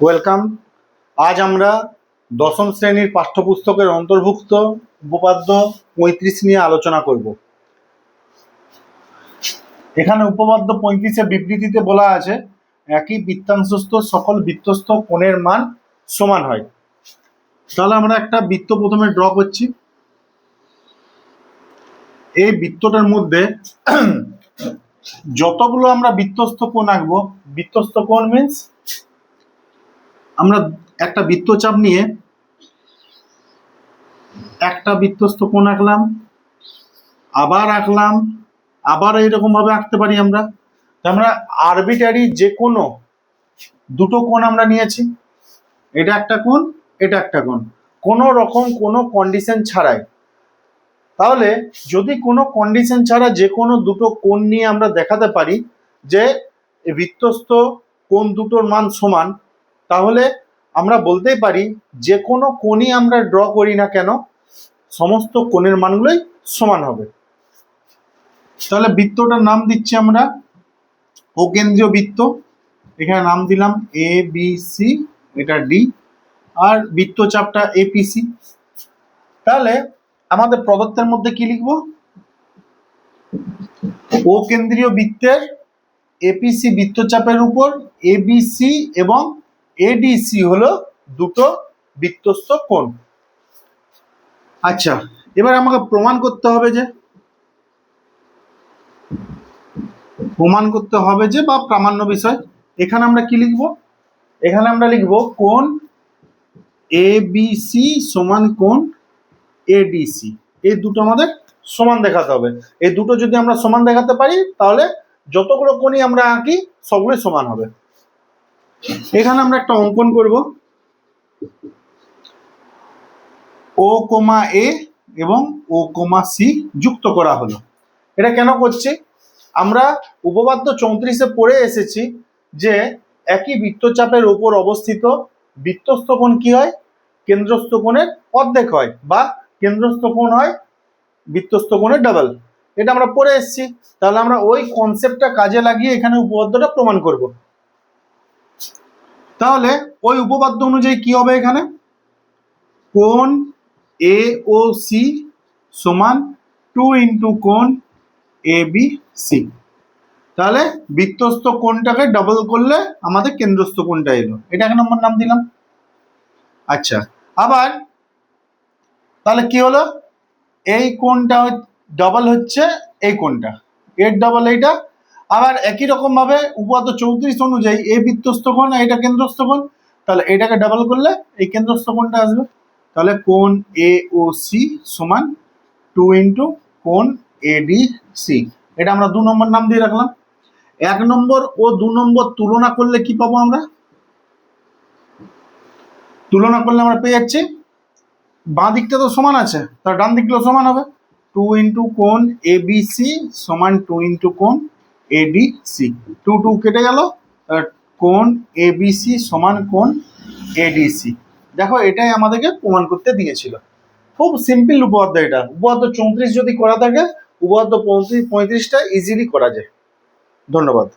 Welcome. আজ আমরা দশম শ্রেণীর পাঠ্যপুস্তকের অন্তর্ভুক্ত উপপাদ্য 35 নিয়ে আলোচনা করব। এখানে উপপাদ্য 35-এ বিবৃতিতে বলা আছে একই বৃত্তাংশস্থ সকল বৃত্তস্থ কোণের মান সমান হয়। তাহলে আমরা একটা বৃত্ত প্রথমে ড্র করছি। এই বৃত্তটার মধ্যে যতগুলো আমরা বৃত্তস্থ কোণ আঁকবো, বৃত্তস্থ কোণ মিন্স আমরা একটা বৃত্তচাপ নিয়ে একটা বৃত্তস্থ কোণ আঁকলাম, আবার আঁকলাম, আবার এইরকম ভাবে আঁকতে পারি আমরা। আমরা আরবিটারি যে কোনো দুটো কোণ আমরা নিয়েছি, এটা একটা কোণ, এটা একটা কোণ, কোনো রকম কোনো কন্ডিশন ছাড়াই। তাহলে যদি কোনো কন্ডিশন ছাড়া যে কোনো দুটো কোণ নিয়ে আমরা দেখাতে পারি যে বৃত্তস্থ কোণ দুটোর মান সমান, তাহলে আমরা বলতেই পারি যে কোনো কোণই আমরা ড্র করি না কেন সমস্ত কোণের মানগুলোই সমান হবে। তাহলে বৃত্তটার নাম দিচ্ছি আমরা অকেন্দ্রীয় বৃত্ত। এখানে নাম দিলাম এ বি সি, এটা ডি, আর বৃত্তচাপটা এপিসি। তাহলে আমাদের প্রদত্তের মধ্যে কি লিখবো? অকেন্দ্রীয় বৃত্তের এপিসি বৃত্তচাপের উপর এবিসি এবং এডিসি হলো দুটো বৃত্তস্থ কোণ। আচ্ছা, এবার আমাকে প্রমাণ করতে হবে যে বা প্রামাণ্য বিষয়। এখানে আমরা কি লিখব? এখানে আমরা লিখব কোণ এবিসি সমান কোণ এডিসি। এই দুটো আমাদের সমান দেখাতে হবে। এই দুটো যদি আমরা সমান দেখাতে পারি তাহলে যতগুলো কোণই আমরা আঁকি সবগুলো সমান হবে। এখানে আমরা একটা অঙ্কন করব। ও কমা এ এবং ও কমা সি যুক্ত করা হলো। এটা কেন করছি? আমরা উপপাদ্য 34-এ পড়ে এসেছি যে একই বৃত্তচাপের উপর অবস্থিত বৃত্তস্থ কোণ কি হয়? কেন্দ্রস্থ কোণের অর্ধেক হয়, বা কেন্দ্রস্থ কোণ হয় বৃত্তস্থ কোণের ডাবল। এটা আমরা পড়ে এসেছি। তাহলে আমরা ওই কনসেপ্টটা কাজে লাগিয়ে এখানে উপপাদ্যটা প্রমাণ করব। তাহলে ওই উপপাদ্য অনুযায়ী কি হবে? এখানে কোণ এ ও সি সমান 2 ইন্টু কোণ এ বি সি। তাহলে বৃত্তস্থ কোণটাকে ডাবল করলে আমাদের কেন্দ্রস্থ কোণটা এলো। এটা এক নম্বর নাম দিলাম। আচ্ছা, আবার তাহলে কি হলো? এই কোণটা ডাবল হচ্ছে এই কোণটা, এর ডাবল এইটা। আবার একই রকম ভাবে উপপাদ্য 34 অনুযায়ী এই বৃত্তস্থ কোণ, এটা কেন্দ্রস্থ কোণ, তাহলে এটাকে ডাবল করলে এই কেন্দ্রস্থ কোণটা আসবে। তাহলে কোণ এ ও সি সমান 2 ইন্টু কোণ এডিসি। এটা আমরা 2 নম্বর নাম দিয়ে রাখলাম। 1 নম্বর ও 2 নম্বর তুলনা করলে কি পাবো? আমরা তুলনা করলে আমরা পেয়ে যাচ্ছি বাঁ দিকটা তো সমান আছে, তার ডান দিকটাও সমান হবে। 2 ইন্টু কোণ এবিসি সমান 2 ইন্টু কোণ এডিসি। 2 2 কেটে গেল, কোণ এবিসি সমান কোণ এডিসি। দেখো, এটাই আমাদেরকে প্রমাণ করতে দিয়েছিল। খুব সিম্পল উপপাদ্য এটা। উপপাদ্য 34 যদি করা থাকে, উপপাদ্য 35টা ইজিলি করা যায়। ধন্যবাদ।